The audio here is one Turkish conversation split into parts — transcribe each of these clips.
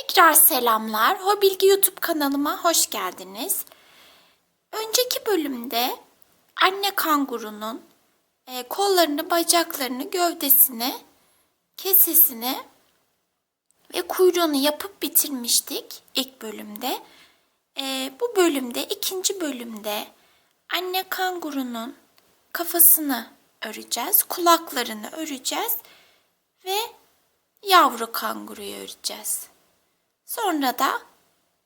Tekrar selamlar. Hobilgi YouTube kanalıma hoş geldiniz. Önceki bölümde anne kangurunun kollarını, bacaklarını, gövdesini, kesesini ve kuyruğunu yapıp bitirmiştik ilk bölümde. Bu bölümde, ikinci bölümde anne kangurunun kafasını öreceğiz, kulaklarını öreceğiz ve yavru kanguruyu öreceğiz. Sonra da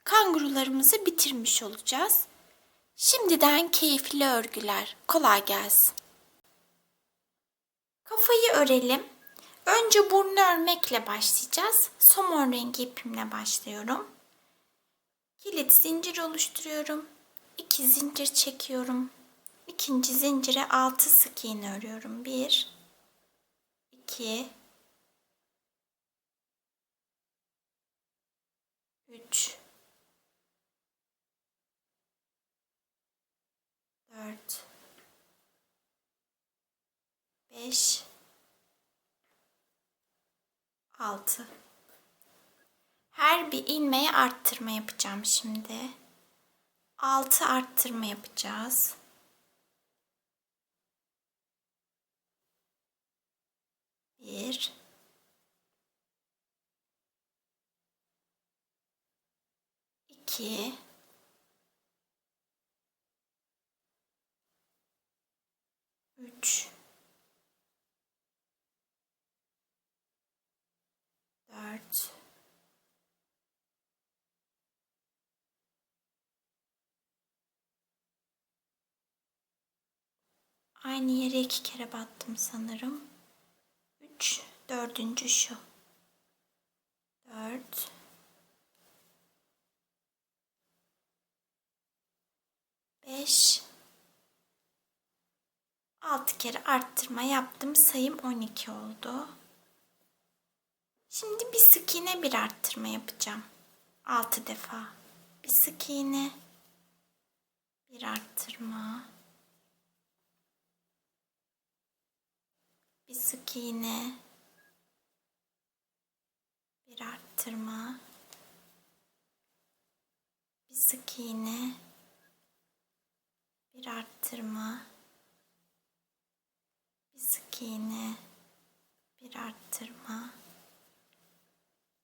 kangurularımızı bitirmiş olacağız. Şimdiden keyifli örgüler. Kolay gelsin. Kafayı örelim. Önce burnu örmekle başlayacağız. Somon rengi ipimle başlıyorum. Kilit zincir oluşturuyorum. 2 zincir çekiyorum. İkinci zincire 6 sık iğne örüyorum. 1 2 3 4 5 6 Her bir ilmeğe arttırma yapacağım şimdi. 6 arttırma yapacağız. 1 2 3 4 Aynı yere 2 kere battım sanırım. 3 dördüncü şu. 4 5 6 kere arttırma yaptım. Sayım 12 oldu. Şimdi bir sık iğne bir arttırma yapacağım. 6 defa. Bir sık iğne, bir arttırma, bir sık iğne, bir arttırma, bir sık iğne, bir arttırma, bir sık iğne, bir arttırma,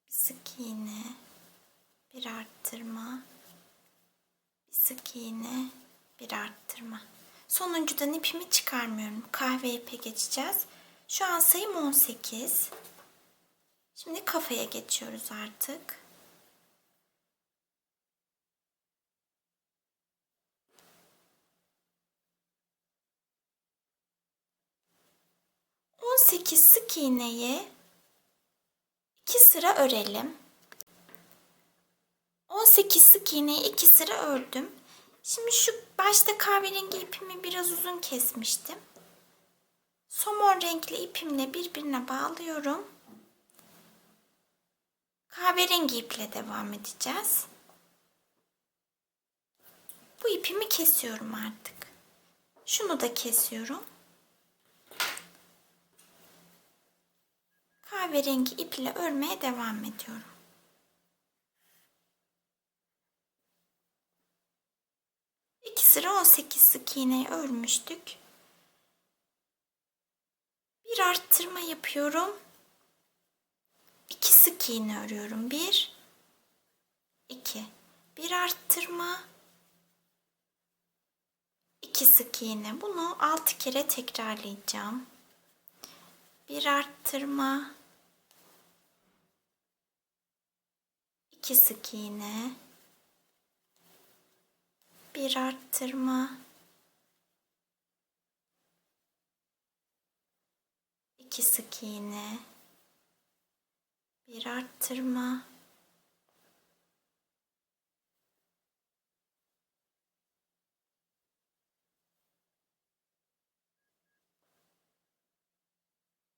bir sık iğne, bir arttırma, bir sık iğne, bir arttırma. Sonuncudan ipimi çıkarmıyorum. Kahve ipe geçeceğiz. Şu an sayım 18. Şimdi kafaya geçiyoruz artık. On 18 sık iğneyi 2 sıra örelim. 18 sık iğneyi 2 sıra ördüm. Şimdi şu başta kahverengi ipimi biraz uzun kesmiştim. Somon renkli ipimle birbirine bağlıyorum. Kahverengi iple devam edeceğiz. Bu ipimi kesiyorum artık. Şunu da kesiyorum. Kahverengi iple örmeye devam ediyorum. İki sıra 18 sık iğneyi örmüştük. Bir arttırma yapıyorum. 2 sık iğne örüyorum. 1 2 Bir arttırma, 2 sık iğne. Bunu 6 kere tekrarlayacağım. Bir arttırma, 2 sık iğne, bir arttırma, 2 sık iğne, bir arttırma,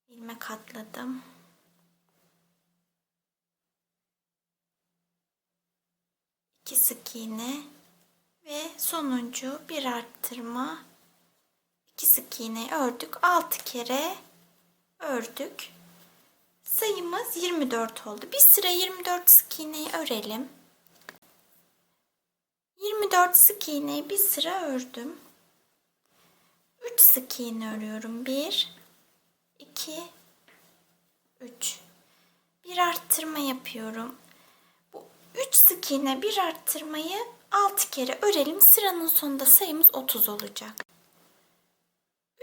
ilmek atladım. 2 sık iğne ve sonuncu bir arttırma, 2 sık iğne ördük. 6 kere ördük. sayımız 24 oldu. Bir sıra 24 sık iğneyi örelim. 24 sık iğneyi bir sıra ördüm. 3 sık iğne örüyorum. 1, 2, 3. Bir arttırma yapıyorum. Bu 3 sık iğne bir arttırmayı 6 kere örelim. Sıranın sonunda sayımız 30 olacak.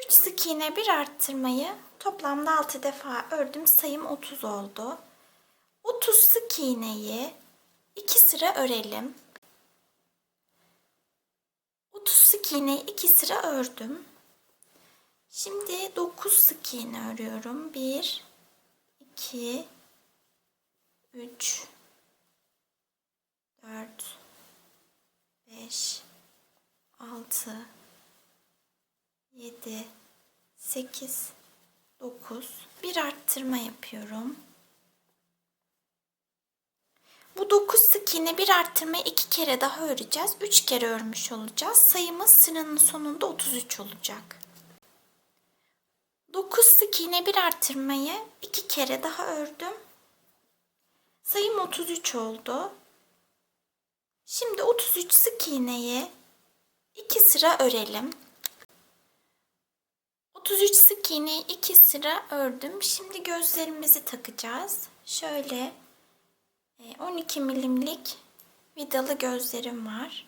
3 sık iğne bir arttırmayı toplamda 6 defa ördüm. Sayım 30 oldu. 30 sık iğneyi 2 sıra örelim. 30 sık iğneyi 2 sıra ördüm. Şimdi 9 sık iğne örüyorum. 1, 2, 3, 4, 5, 6, 7, 8, 9. Bir arttırma yapıyorum. Bu 9 sık iğne bir arttırmayı 2 kere daha öreceğiz. 3 kere örmüş olacağız. Sayımız sıranın sonunda 33 olacak. 9 sık iğne bir arttırmayı 2 kere daha ördüm. Sayım 33 oldu. Şimdi 33 sık iğneyi 2 sıra örelim. 33 sık iğneyi 2 sıra ördüm. Şimdi gözlerimizi takacağız. Şöyle 12 milimlik vidalı gözlerim var.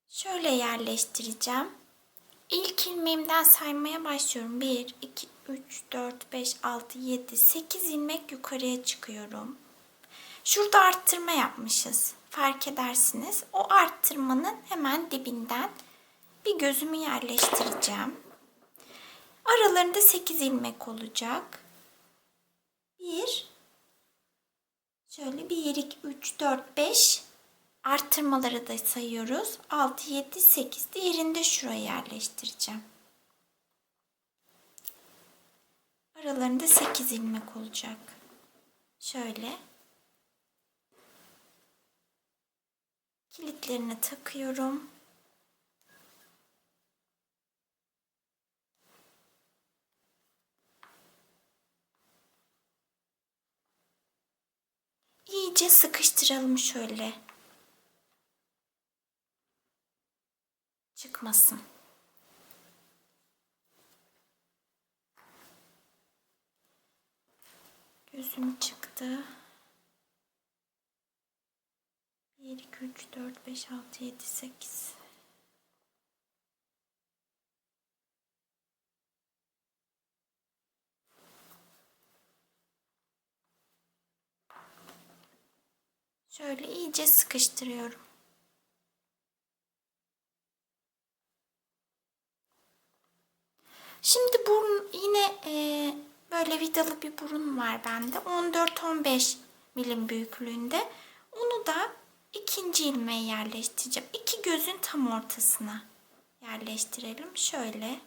Şöyle yerleştireceğim. İlk ilmeğimden saymaya başlıyorum. 1, 2, 3, 4, 5, 6, 7, 8 ilmek yukarıya çıkıyorum. Şurada arttırma yapmışız. Fark edersiniz. O arttırmanın hemen dibinden bir gözümü yerleştireceğim. Aralarında 8 ilmek olacak. 1, şöyle 1, 2, 3, 4, 5 arttırmaları da sayıyoruz. 6, 7, 8. Diğerini de şuraya yerleştireceğim. Aralarında 8 ilmek olacak. Şöyle. Kilitlerini takıyorum. İyice sıkıştıralım şöyle. Çıkmasın. Gözüm çıktı. 1, 2, 3, 4, 5, 6, 7, 8. Şöyle iyice sıkıştırıyorum. Şimdi burun yine böyle vidalı bir burun var bende. 14-15 milim büyüklüğünde. Onu da ikinci ilmeğe yerleştireceğim. İki gözün tam ortasına yerleştirelim. Şöyle.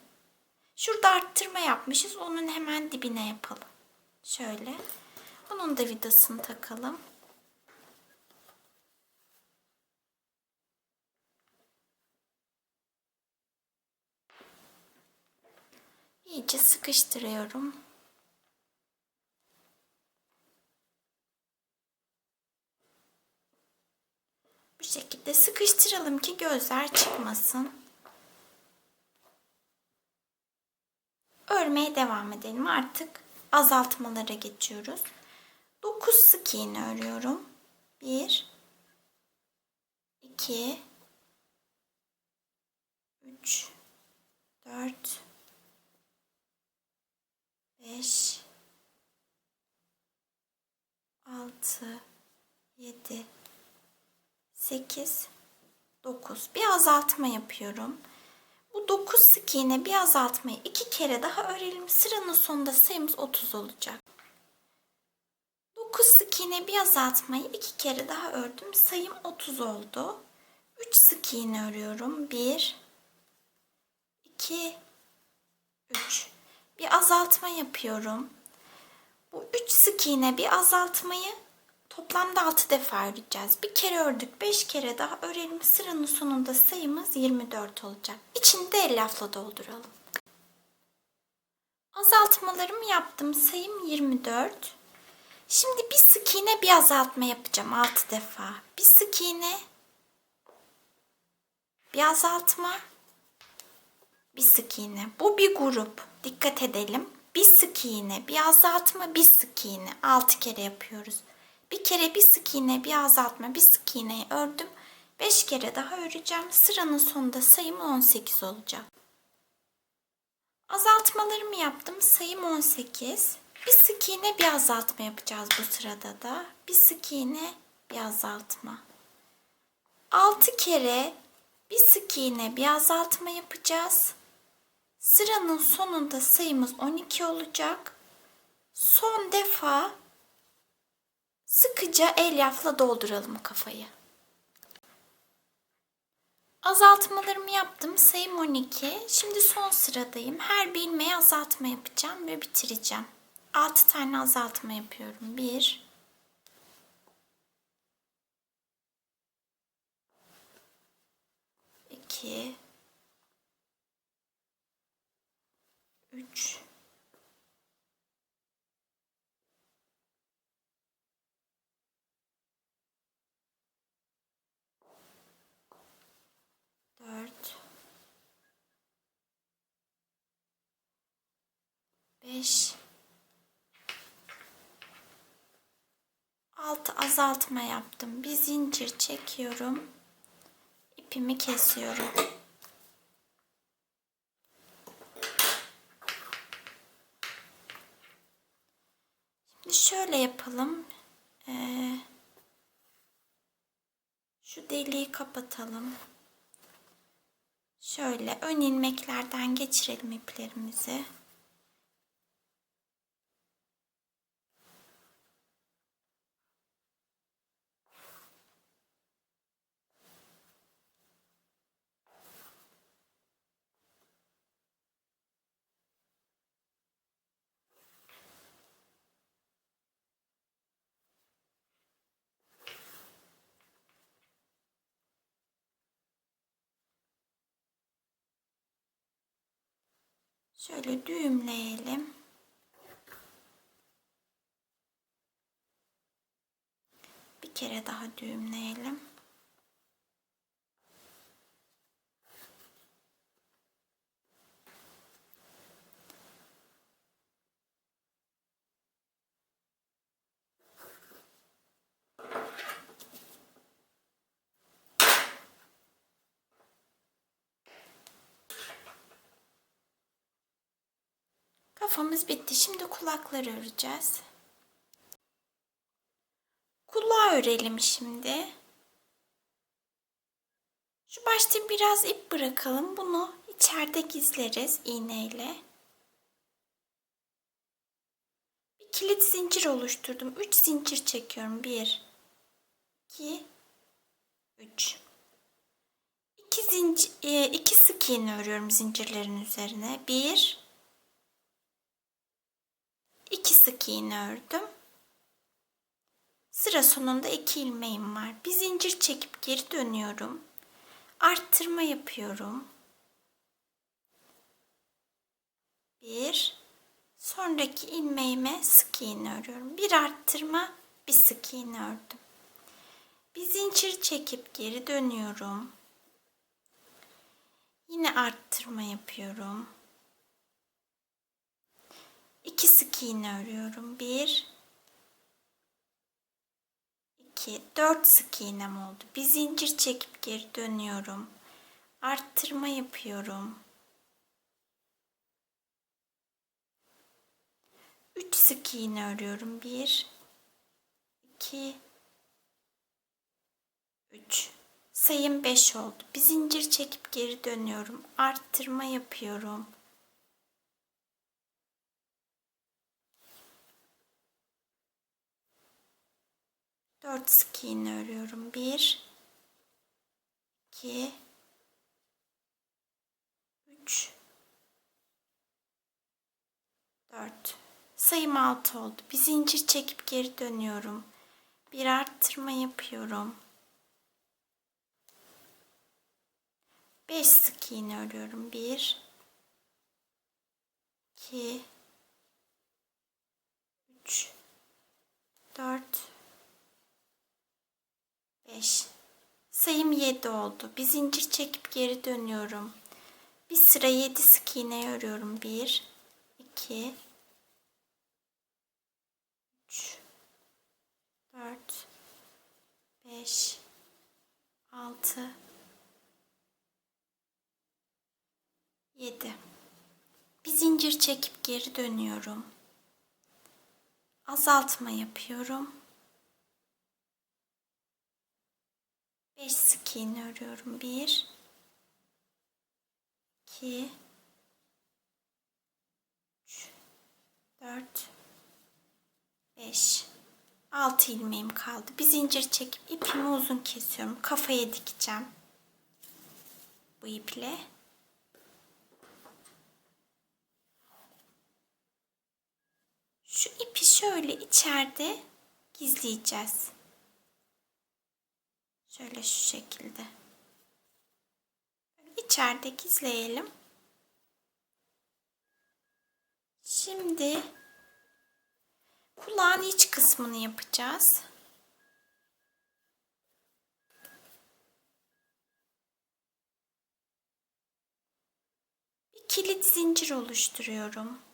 Şurada arttırma yapmışız. Onun hemen dibine yapalım. Şöyle. Bunun da vidasını takalım. İyice sıkıştırıyorum. Bu şekilde sıkıştıralım ki gözler çıkmasın. Örmeye devam edelim. Artık azaltmalara geçiyoruz. 9 sık iğne örüyorum. 1, 2, 3, 4, 5, 6, 7, 8, 9. Bir azaltma yapıyorum. Bu 9 sık iğne bir azaltmayı 2 kere daha örelim. Sıranın sonunda sayımız 30 olacak. 9 sık iğne bir azaltmayı 2 kere daha ördüm. Sayım 30 oldu. 3 sık iğne örüyorum. 1, 2, 3. Bir azaltma yapıyorum. Bu 3 sık iğne bir azaltmayı toplamda 6 defa öreceğiz. Bir kere ördük, 5 kere daha örelim. Sıranın sonunda sayımız 24 olacak. İçini de elyafla dolduralım. Azaltmalarımı yaptım. Sayım 24. Şimdi bir sık iğne, bir azaltma yapacağım 6 defa. Bir sık iğne, bir azaltma, bir sık iğne. Bu bir grup. Dikkat edelim. Bir sık iğne, bir azaltma, bir sık iğne. 6 kere yapıyoruz. Bir kere bir sık iğne, bir azaltma, bir sık iğneyi ördüm. 5 kere daha öreceğim. Sıranın sonunda sayım 18 olacak. Azaltmalarımı yaptım. Sayım 18. Bir sık iğne, bir azaltma yapacağız bu sırada da. Bir sık iğne, bir azaltma. 6 kere bir sık iğne, bir azaltma yapacağız. Sıranın sonunda sayımız 12 olacak. Son defa sıkıca elyafla dolduralım kafayı. Azaltmalarımı yaptım. Sayım 12. Şimdi son sıradayım. Her bir ilmeğe azaltma yapacağım ve bitireceğim. 6 tane azaltma yapıyorum. 1 2 3 4 5 6 azaltma yaptım. Bir zincir çekiyorum. İpimi kesiyorum. Şimdi şöyle yapalım. Şu deliği kapatalım. Şöyle ön ilmeklerden geçirelim iplerimizi. Şöyle düğümleyelim. Bir kere daha düğümleyelim. Kafamız bitti. Şimdi kulakları öreceğiz. Kulağı örelim şimdi. Şu başta biraz ip bırakalım. Bunu içeride gizleriz iğneyle. Bir kilit zincir oluşturdum. 3 zincir çekiyorum. 1 2 3 2 zincir 2 sık iğne örüyorum zincirlerin üzerine. 1 2 sık iğne ördüm. Sıra sonunda 2 ilmeğim var. Bir zincir çekip geri dönüyorum. Arttırma yapıyorum. 1 sonraki ilmeğime sık iğne örüyorum. Bir arttırma, bir sık iğne ördüm. Bir zincir çekip geri dönüyorum. Yine arttırma yapıyorum. 2 sık iğne örüyorum. 1 2 4 sık iğnem oldu. Bir zincir çekip geri dönüyorum. Arttırma yapıyorum. 3 sık iğne örüyorum. 1 2 3 sayım 5 oldu. Bir zincir çekip geri dönüyorum. Arttırma yapıyorum. 4 sık iğne örüyorum. 1 2 3 4 sayım 6 oldu. Bir zincir çekip geri dönüyorum. Bir arttırma yapıyorum. 5 sık iğne örüyorum. 1 2 4, 5. Sayım 7 oldu. Bir zincir çekip geri dönüyorum. Bir sıra 7 sık iğne örüyorum. 1, 2, 3, 4, 5, 6, 7. Bir zincir çekip geri dönüyorum. Azaltma yapıyorum. 5 sık iğne örüyorum. 1, 2, 3, 4, 5, 6 ilmeğim kaldı. Bir zincir çekip ipimi uzun kesiyorum. Kafaya dikeceğim. Bu iple. Şu ipi şöyle içeride gizleyeceğiz. Şöyle şu şekilde. İçeride gizleyelim. Şimdi kulağın iç kısmını yapacağız. Bir kilit zincir oluşturuyorum.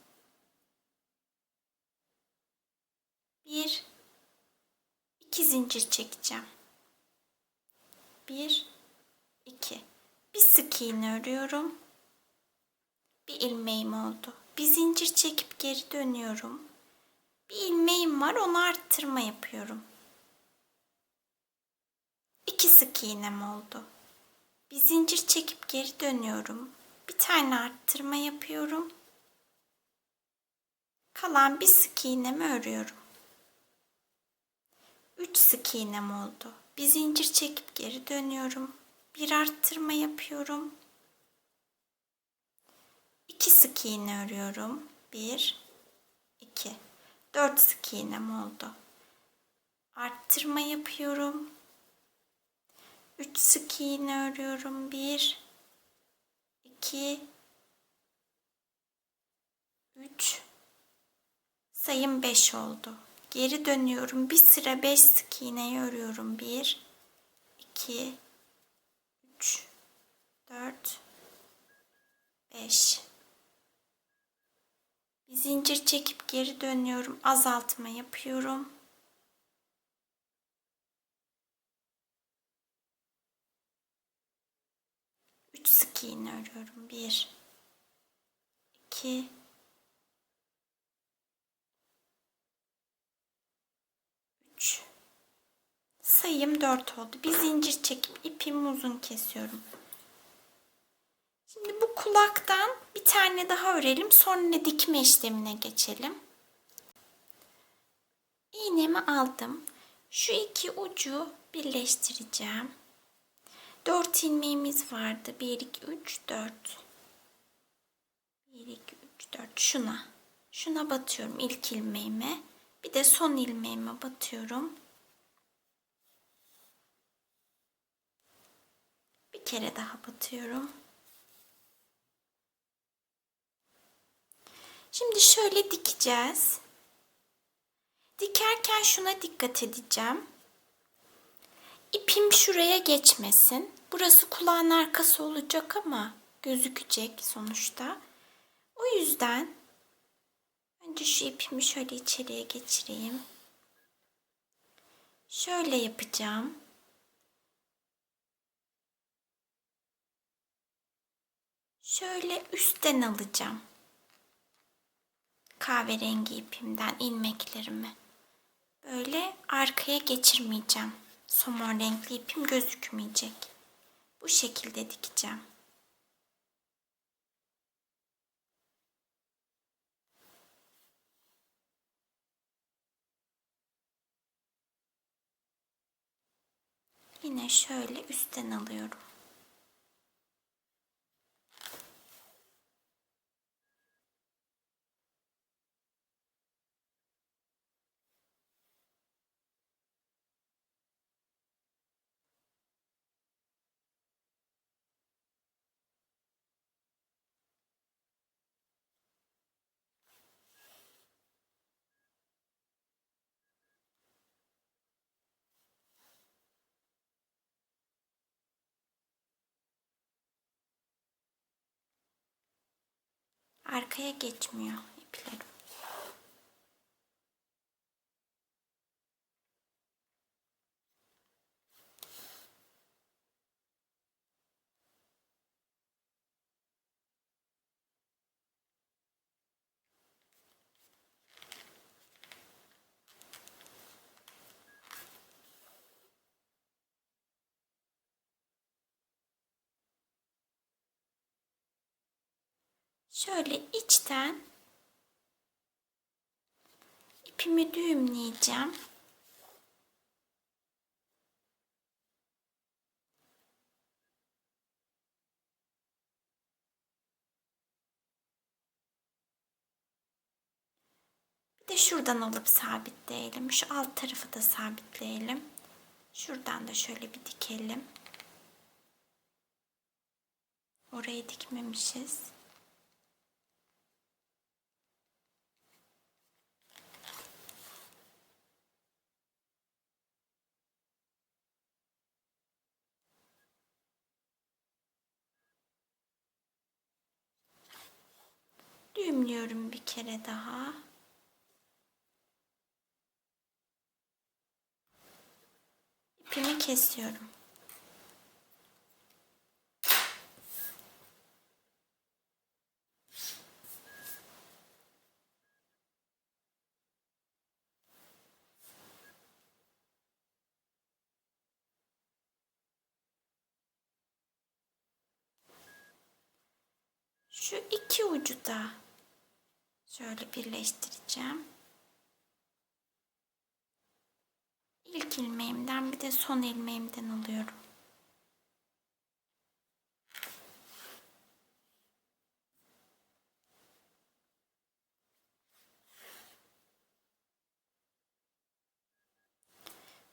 1, 2 zincir çekeceğim. 1, 2. Bir sık iğne örüyorum. Bir ilmeğim oldu. Bir zincir çekip geri dönüyorum. Bir ilmeğim var, onu arttırma yapıyorum. 2 sık iğnem oldu. Bir zincir çekip geri dönüyorum. Bir tane arttırma yapıyorum. Kalan bir sık iğnemi örüyorum. 3 sık iğnem oldu. Bir zincir çekip geri dönüyorum. Bir arttırma yapıyorum. 2 sık iğne örüyorum. 1, 2. 4 sık iğnem oldu. Arttırma yapıyorum. 3 sık iğne örüyorum. 1, 2, 3. Sayım 5 oldu. Geri dönüyorum. Bir sıra 5 sık iğneyi örüyorum. 1, 2, 3, 4, 5. Bir zincir çekip geri dönüyorum. Azaltma yapıyorum. 3 sık iğne örüyorum. 1, 2, 3. Sayım 4 oldu. Bir zincir çekip ipimi uzun kesiyorum. Şimdi bu kulaktan bir tane daha örelim. Sonra dikme işlemine geçelim. İğnemi aldım. Şu iki ucu birleştireceğim. 4 ilmeğimiz vardı. 1, 2, 3, 4. 1, 2, 3, 4. Şuna batıyorum ilk ilmeğime. Bir de son ilmeğime batıyorum. Bir kere daha batıyorum. Şimdi şöyle dikeceğiz. Dikerken şuna dikkat edeceğim. İpim şuraya geçmesin. Burası kulağın arkası olacak ama gözükecek sonuçta. O yüzden önce şu ipimi şöyle içeriye geçireyim. Şöyle yapacağım. Şöyle üstten alacağım. Kahverengi ipimden ilmeklerimi. Böyle arkaya geçirmeyeceğim. Somon renkli ipim gözükmeyecek. Bu şekilde dikeceğim. Yine şöyle üstten alıyorum. arkaya geçmiyor iplerim. Şöyle içten ipimi düğümleyeceğim. Bir de şuradan alıp sabitleyelim. Şu alt tarafı da sabitleyelim. Şuradan da şöyle bir dikelim. Orayı dikmemişiz. Düğümlüyorum bir kere daha. İpimi kesiyorum. Şu iki ucu da şöyle birleştireceğim. İlk ilmeğimden bir de son ilmeğimden alıyorum.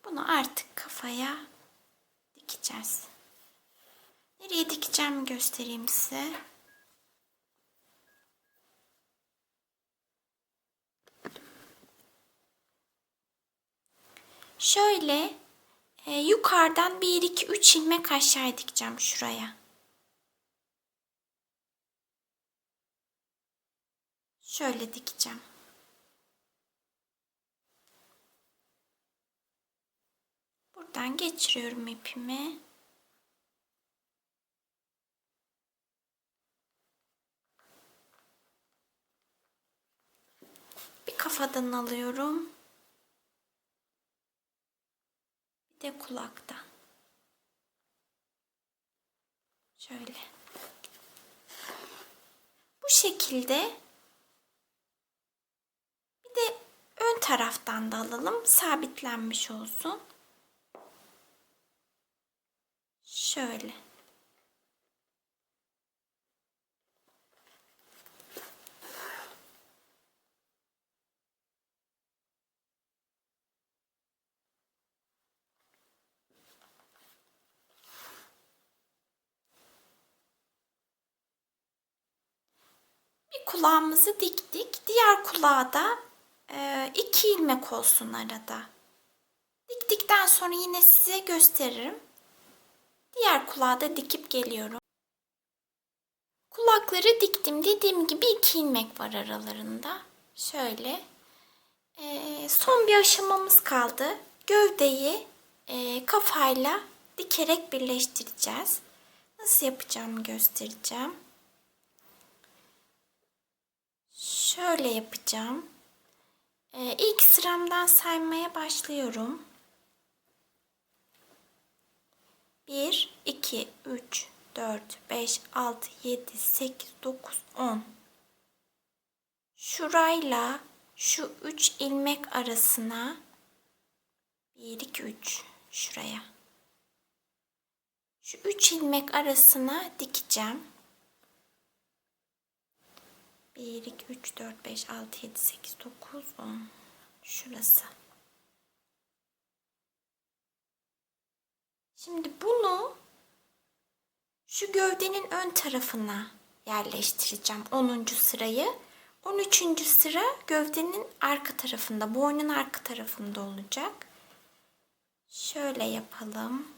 Bunu artık kafaya dikeceğiz. Nereye dikeceğimi göstereyim size. Şöyle yukarıdan 1, 2, 3 ilmek aşağı dikeceğim şuraya. Şöyle dikeceğim. Buradan geçiriyorum ipimi. Bir kafadan alıyorum. Bir de kulaktan. Şöyle. Bu şekilde. Bir de ön taraftan da alalım. Sabitlenmiş olsun. Şöyle. Bir kulağımızı diktik. Diğer kulağa da 2 ilmek olsun arada. Diktikten sonra yine size gösteririm. Diğer kulağı da dikip geliyorum. Kulakları diktim. Dediğim gibi 2 ilmek var aralarında. Şöyle. Son bir aşamamız kaldı. Gövdeyi kafayla dikerek birleştireceğiz. Nasıl yapacağımı göstereceğim. Şöyle yapacağım. İlk sıramdan saymaya başlıyorum. 1, 2, 3, 4, 5, 6, 7, 8, 9, 10. Şurayla şu 3 ilmek arasına 1, 2, 3 şuraya. Şu 3 ilmek arasına dikeceğim. 1, 2, 3, 4, 5, 6, 7, 8, 9, 10. Şurası. Şimdi bunu şu gövdenin ön tarafına yerleştireceğim 10. sırayı. 13. sıra gövdenin arka tarafında, boynun arka tarafında olacak. Şöyle yapalım.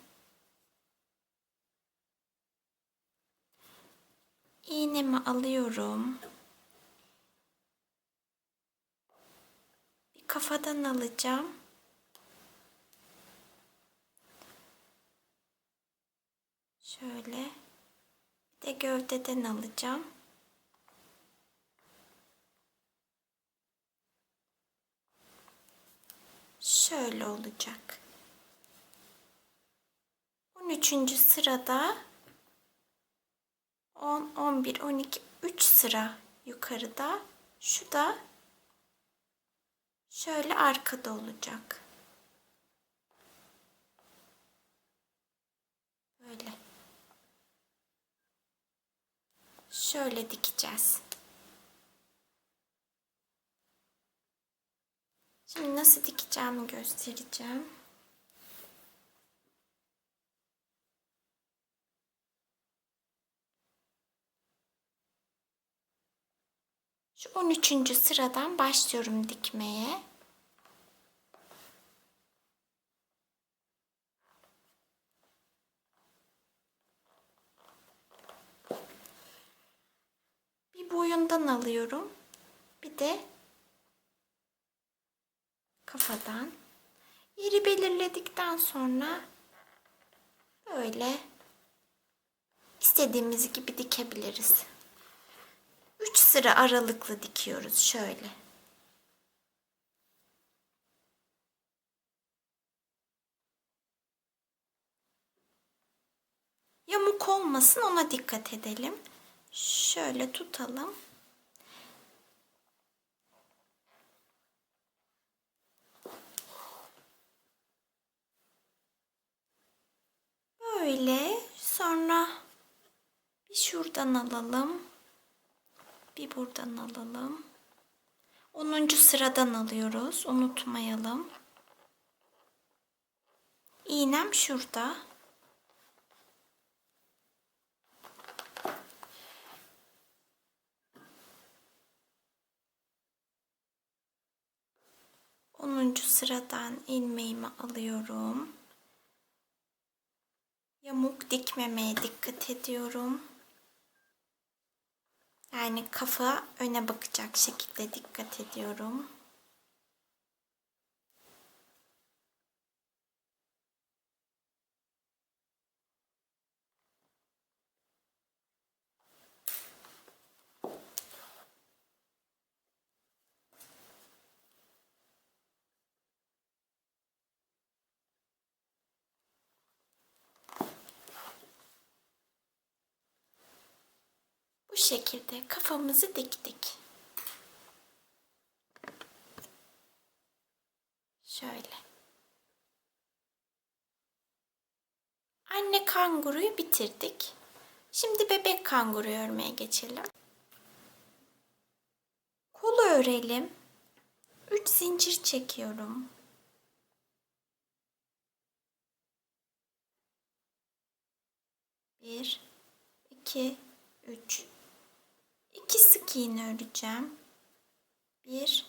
İğnemi alıyorum. kafadan alacağım. Şöyle. Bir de gövdeden alacağım. Şöyle olacak. 13. sırada 10, 11, 12, 3 sıra yukarıda. Şu da şöyle arkada olacak. Böyle. Şöyle dikeceğiz. Şimdi nasıl dikeceğimi göstereceğim. Şu 13. sıradan başlıyorum dikmeye. Bir boyundan alıyorum. Bir de kafadan. Yeri belirledikten sonra böyle istediğimiz gibi dikebiliriz. 3 sıra aralıklı dikiyoruz şöyle. Yamuk olmasın, ona dikkat edelim. Şöyle tutalım. Böyle. Sonra bir şuradan alalım. Bir buradan alalım. 10. sıradan alıyoruz. Unutmayalım. İğnem şurada. Sıradan ilmeğimi alıyorum. Yamuk dikmemeye dikkat ediyorum. Yani kafa öne bakacak şekilde dikkat ediyorum. Bu şekilde kafamızı diktik. Şöyle. Anne kanguruyu bitirdik. Şimdi bebek kanguru örmeye geçelim. Kolu örelim. 3 zincir çekiyorum. Bir, iki, üç. 2 sık iğne öreceğim. 1,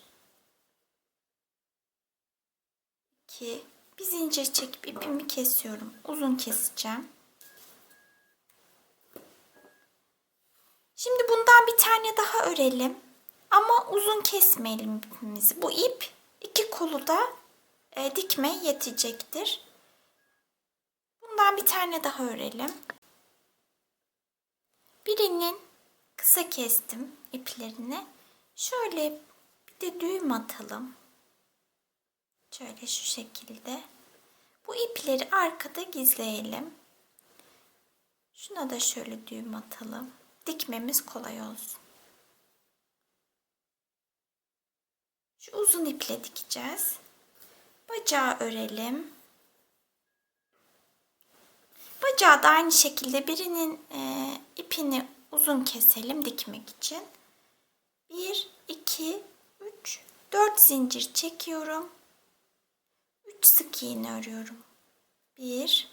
2. Bir zincir çekip ipimi kesiyorum. Uzun keseceğim. Şimdi bundan bir tane daha örelim. Ama uzun kesmeyelim ipimizi. Bu ip 2 kolu da dikmeye yetecektir. Bundan bir tane daha örelim. Birinin kısa kestim iplerini. Şöyle bir de düğüm atalım. Şöyle şu şekilde. Bu ipleri arkada gizleyelim. Şuna da şöyle düğüm atalım. Dikmemiz kolay olsun. Şu uzun iple dikeceğiz. Bacağı örelim. Bacağı da aynı şekilde birinin ipini uzun keselim dikmek için. 1, 2, 3, 4 zincir çekiyorum. 3 sık iğne örüyorum. 1,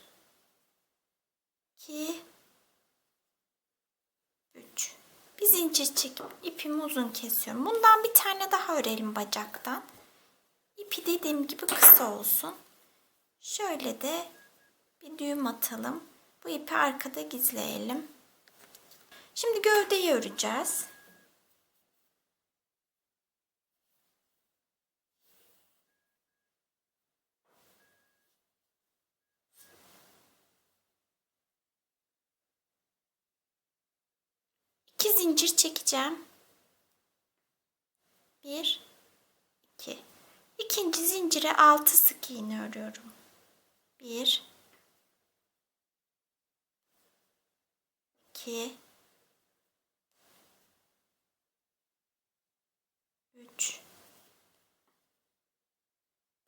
2, 3. Bir zincir çekip ipimi uzun kesiyorum. Bundan bir tane daha örelim bacaktan. İpi dediğim gibi kısa olsun. Şöyle de bir düğüm atalım. Bu ipi arkada gizleyelim. Şimdi gövdeyi öreceğiz. 2 zincir çekeceğim. 1, 2. İkinci zincire 6 sık iğne örüyorum. 1, 2, 3,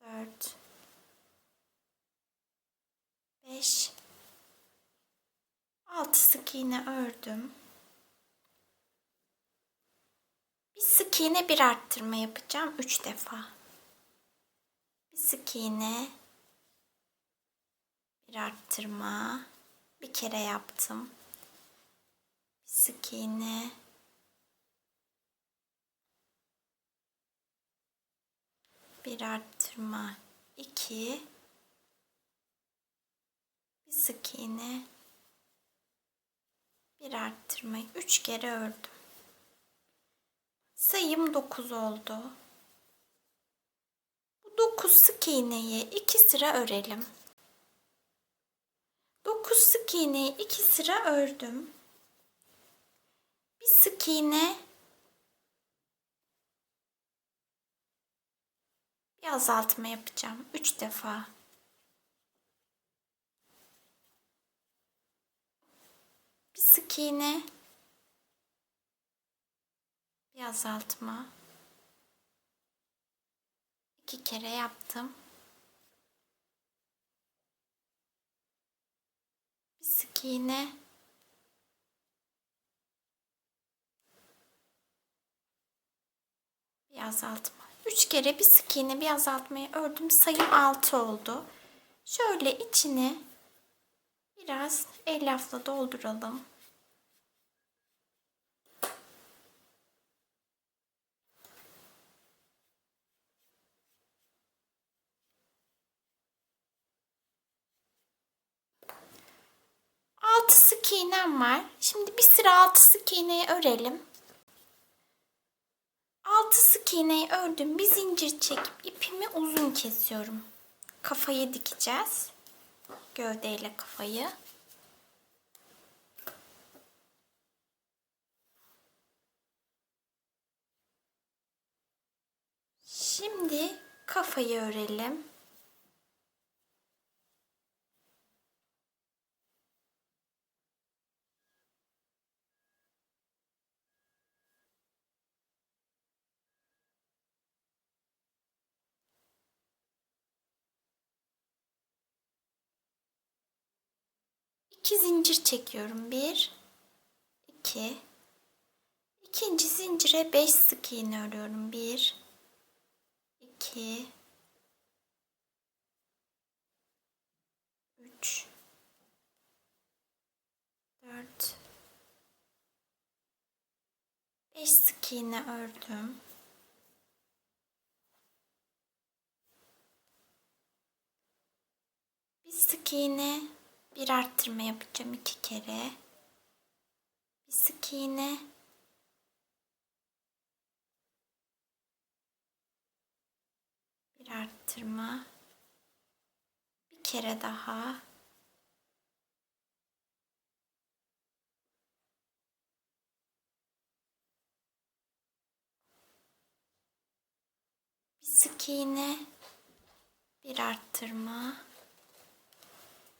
4, 5, 6 sık iğne ördüm. Bir sık iğne, bir arttırma yapacağım 3 defa. Bir sık iğne, bir arttırma, bir kere yaptım. Bir sık iğne, bir arttırma 2, bir sık iğne, bir arttırma 3 kere ördüm. Sayım 9 oldu. Bu 9 sık iğneyi 2 sıra örelim. 9 sık iğneyi 2 sıra ördüm. Bir sık iğne, bir azaltma yapacağım 3 defa. Bir sık iğne, bir azaltma. 2 kere yaptım. Bir sık iğne, bir azaltma. 3 kere bir sık iğne, bir azaltmayı ördüm. Sayım 6 oldu. Şöyle içini biraz elyafla dolduralım. Altı sık iğnem var. Şimdi bir sıra 6 sık iğneyi örelim. 6 sık iğneyi ördüm. Bir zincir çekip ipimi uzun kesiyorum. Kafayı dikeceğiz. Gövdeyle kafayı. Şimdi kafayı örelim. İki zincir çekiyorum. 1, 2. İkinci zincire 5 sık iğne örüyorum. 1, 2, 3, 4, 5 sık iğne ördüm. Bir sık iğne, bir arttırma yapacağım 2 kere. Bir sık iğne, bir arttırma, bir kere daha. Bir sık iğne, bir arttırma.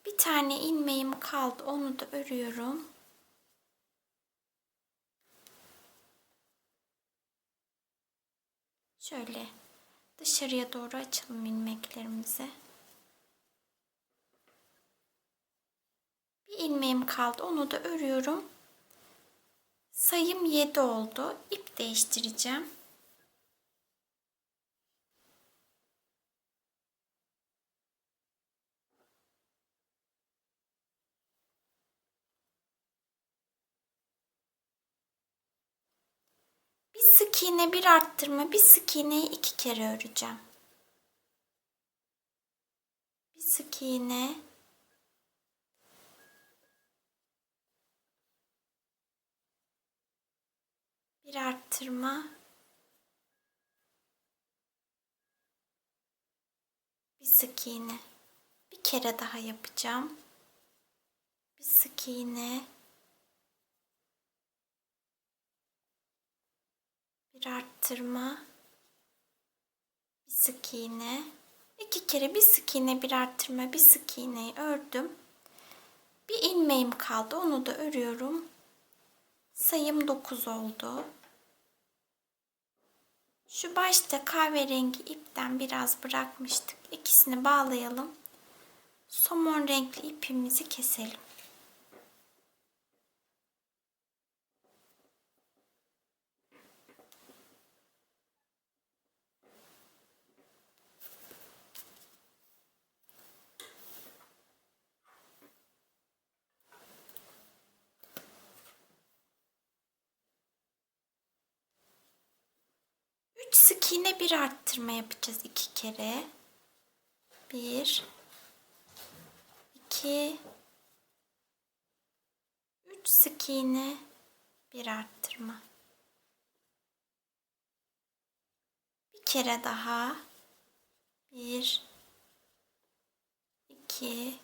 Bir tane ilmeğim kaldı, onu da örüyorum. Şöyle dışarıya doğru açalım ilmeklerimizi. Bir ilmeğim kaldı, onu da örüyorum. Sayım 7 oldu. İp değiştireceğim. Bir sık iğne, bir arttırma, bir sık iğneyi 2 kere öreceğim. Bir sık iğne, bir arttırma, bir sık iğne. Bir kere daha yapacağım. Bir sık iğne, bir arttırma, bir sık iğne, 2 kere bir sık iğne, bir arttırma, bir sık iğneyi ördüm. Bir ilmeğim kaldı, onu da örüyorum. Sayım 9 oldu. Şu başta kahverengi ipten biraz bırakmıştık. İkisini bağlayalım. Somon renkli ipimizi keselim. Sık iğne bir arttırma yapacağız 2 kere. 1 2 3 sık iğne bir arttırma. Bir kere daha. 1 2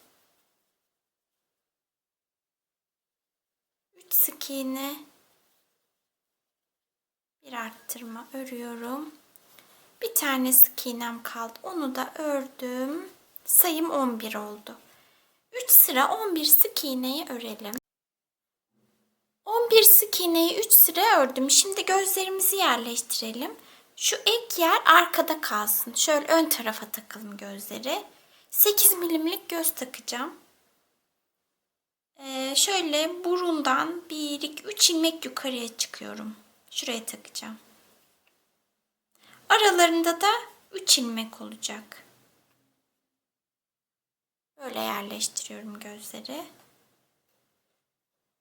3 sık iğne bir arttırma örüyorum. Bir tane sık iğnem kaldı. Onu da ördüm. Sayım 11 oldu. 3 sıra 11 sık iğneyi örelim. 11 sık iğneyi 3 sıra ördüm. Şimdi gözlerimizi yerleştirelim. Şu ek yer arkada kalsın. Şöyle ön tarafa takalım gözleri. 8 milimlik göz takacağım. Şöyle burundan 1, 2, 3 ilmek yukarıya çıkıyorum. Şuraya takacağım. Aralarında da 3 ilmek olacak. Böyle yerleştiriyorum gözleri.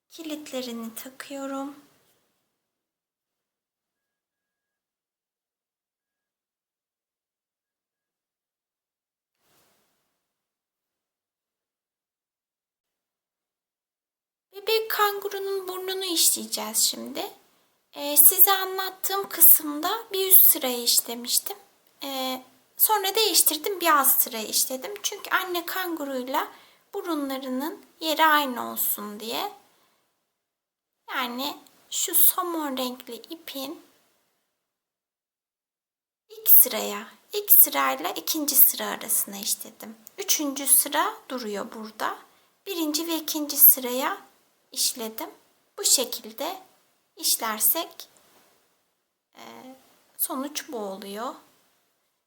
Kilitlerini takıyorum. Bebek kangurunun burnunu işleyeceğiz şimdi. Size anlattığım kısımda bir üst sırayı işlemiştim. Sonra değiştirdim, bir alt sırayı işledim. Çünkü anne kanguruyla burunlarının yeri aynı olsun diye. Yani şu somon renkli ipin ilk sırayla ikinci sıra arasına işledim. Üçüncü sıra duruyor burada. Birinci ve ikinci sıraya işledim. Bu şekilde işlersek sonuç bu oluyor.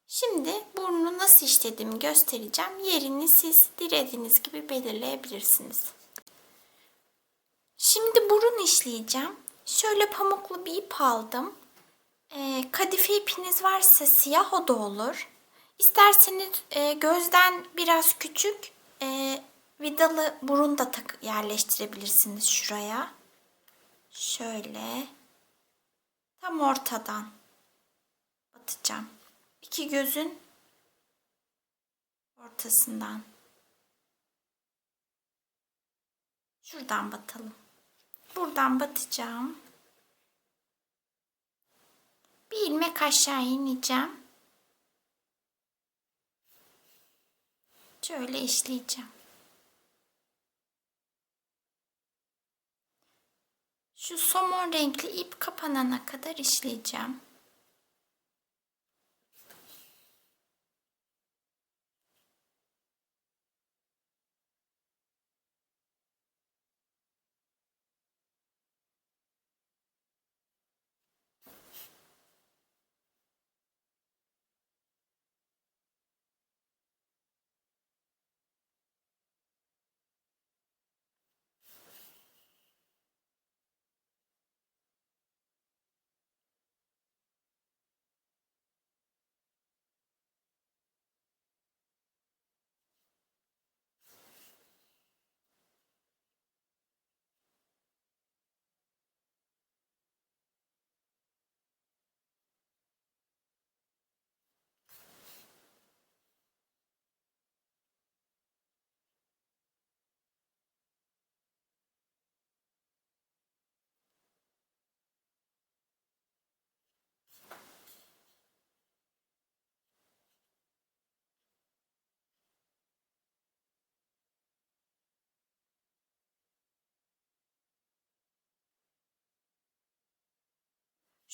Şimdi burnunu nasıl işlediğimi göstereceğim. Yerini siz dilediğiniz gibi belirleyebilirsiniz. Şimdi burun işleyeceğim. Şöyle pamuklu bir ip aldım. Kadife ipiniz varsa siyah, o da olur. İsterseniz gözden biraz küçük vidalı burun da yerleştirebilirsiniz şuraya. Şöyle tam ortadan batacağım. İki gözün ortasından. Şuradan batalım. Buradan batacağım. Bir ilmek aşağı ineceğim. Şöyle işleyeceğim. Şu somon renkli ip kapanana kadar işleyeceğim.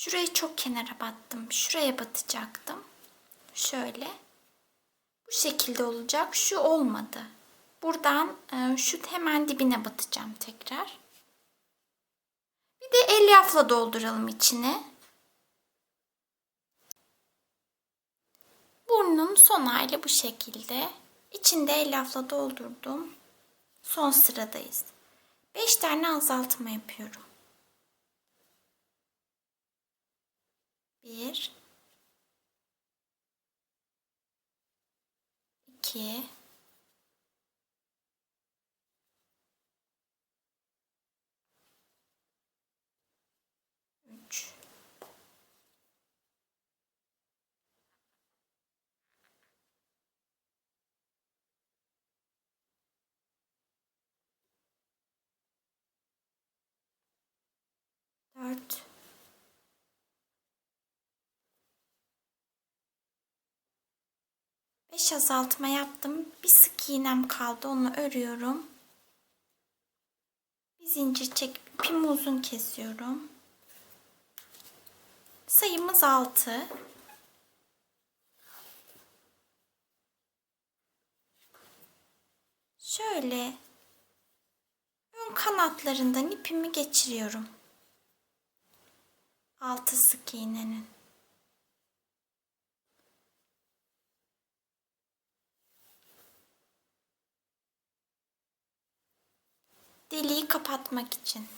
Şurayı çok kenara battım. Şuraya batacaktım. Şöyle. Bu şekilde olacak. Şu olmadı. Buradan şu hemen dibine batacağım tekrar. Bir de elyafla dolduralım içine. Burnun son hali bu şekilde. İçinde elyafla doldurdum. Son sıradayız. 5 tane azaltma yapıyorum. 1 2 3 4 5 azaltma yaptım. Bir sık iğnem kaldı. Onu örüyorum. Bir zincir çekip ipimi uzun kesiyorum. Sayımız 6. Şöyle ön kanatlarından ipimi geçiriyorum. 6 sık iğnenin. Deliği kapatmak için.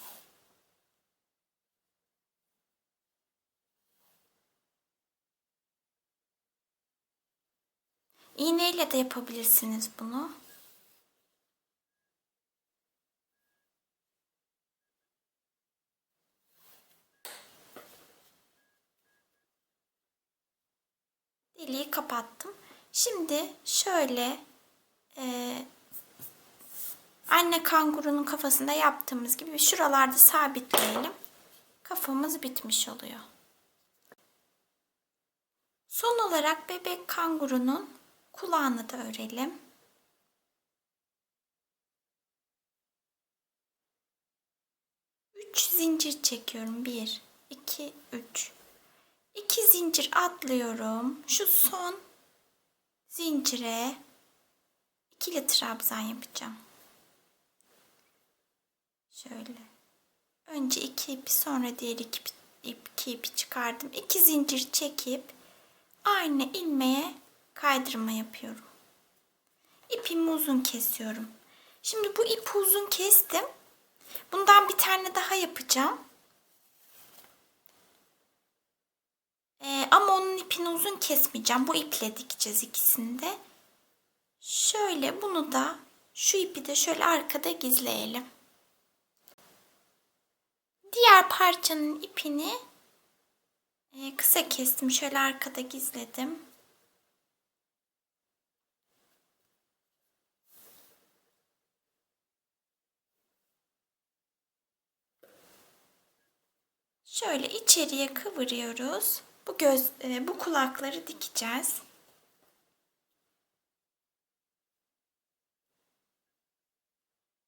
İğneyle de yapabilirsiniz bunu. Deliği kapattım. Şimdi şöyle anne kangurunun kafasında yaptığımız gibi şuralarda sabitleyelim. Kafamız bitmiş oluyor. Son olarak bebek kangurunun kulağını da örelim. 3 zincir çekiyorum. 1, 2, 3. 2 zincir atlıyorum. Şu son zincire ikili trabzan yapacağım. Şöyle. Önce 2 ipi sonra diğer 2 ipi çıkardım. 2 zincir çekip aynı ilmeğe kaydırma yapıyorum. İpimi uzun kesiyorum. Şimdi bu ipi uzun kestim. Bundan bir tane daha yapacağım. Ama onun ipini uzun kesmeyeceğim. Bu iple dikeceğiz ikisini de. Şöyle bunu da şu ipi de şöyle arkada gizleyelim. Diğer parçanın ipini kısa kestim. Şöyle arkada gizledim. Şöyle içeriye kıvırıyoruz. Bu kulakları dikeceğiz.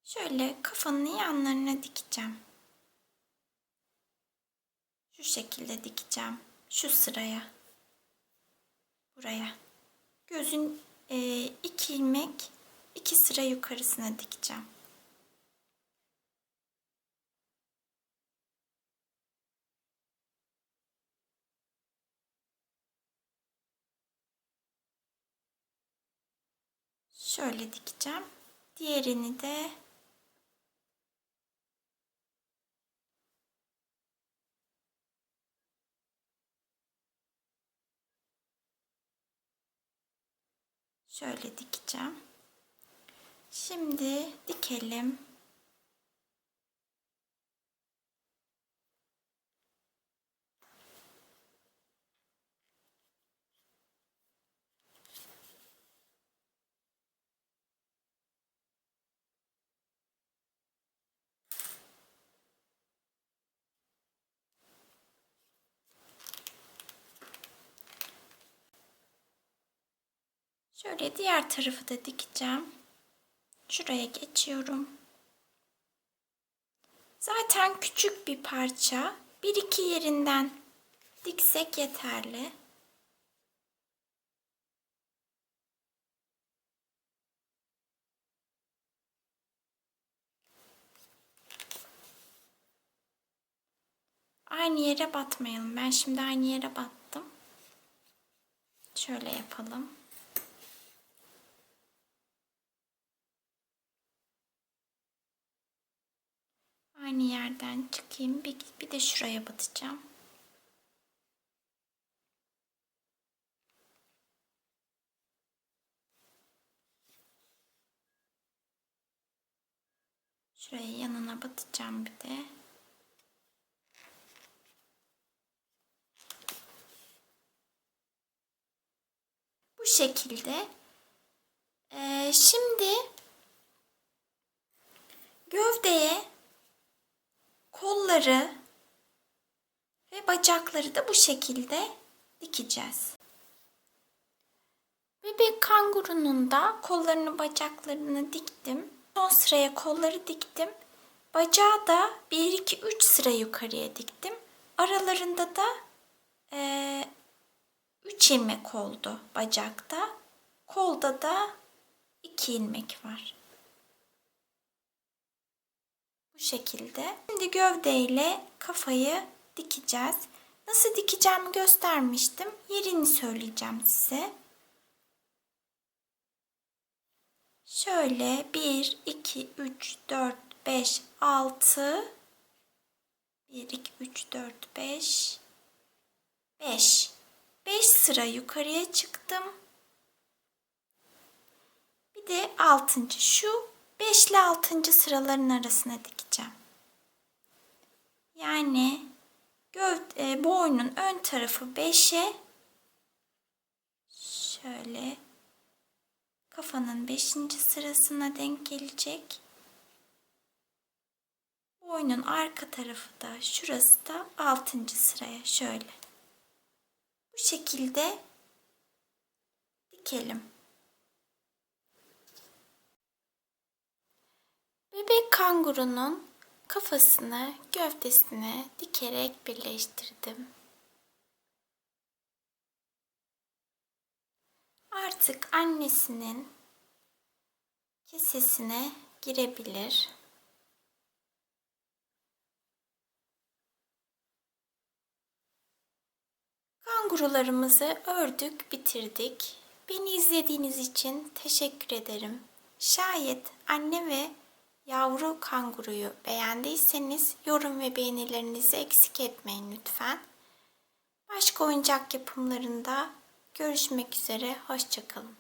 Şöyle kafanın yanlarına dikeceğim. Şu şekilde dikeceğim. Şu sıraya. Buraya. Gözün 2 ilmek 2 sıra yukarısına dikeceğim. Şöyle dikeceğim. Diğerini de şöyle dikeceğim. Şimdi dikelim. Şöyle diğer tarafı da dikeceğim. Şuraya geçiyorum. Zaten küçük bir parça. Bir iki yerinden diksek yeterli. Aynı yere batmayalım. Ben şimdi aynı yere battım. Şöyle yapalım. Aynı yerden çıkayım. Bir de şuraya batacağım. Şuraya yanına batacağım bir de. Bu şekilde. Şimdi gövdeye kolları ve bacakları da bu şekilde dikeceğiz. Bebek kangurunun da kollarını bacaklarını diktim. Son sıraya kolları diktim. Bacağı da 1, 2, 3 sıra yukarıya diktim. Aralarında da 3 ilmek oldu bacakta. Kolda da 2 ilmek var. Bu şekilde. Şimdi gövdeyle kafayı dikeceğiz. Nasıl dikeceğimi göstermiştim. Yerini söyleyeceğim size. Şöyle 1, 2, 3, 4, 5, 6, 1, 2, 3, 4, 5, 5. 5 sıra yukarıya çıktım. Bir de 6. Şu 5 ile 6. sıraların arasına dikeceğim. Yani boynun ön tarafı 5'e, şöyle kafanın 5. sırasına denk gelecek. Boynun arka tarafı da, şurası da 6. sıraya şöyle. Bu şekilde dikelim. Bebek kangurunun kafasını gövdesine dikerek birleştirdim. Artık annesinin kesesine girebilir. Kangurularımızı ördük, bitirdik. Beni izlediğiniz için teşekkür ederim. Şayet anne ve yavru kanguruyu beğendiyseniz yorum ve beğenilerinizi eksik etmeyin lütfen. Başka oyuncak yapımlarında görüşmek üzere, hoşça kalın.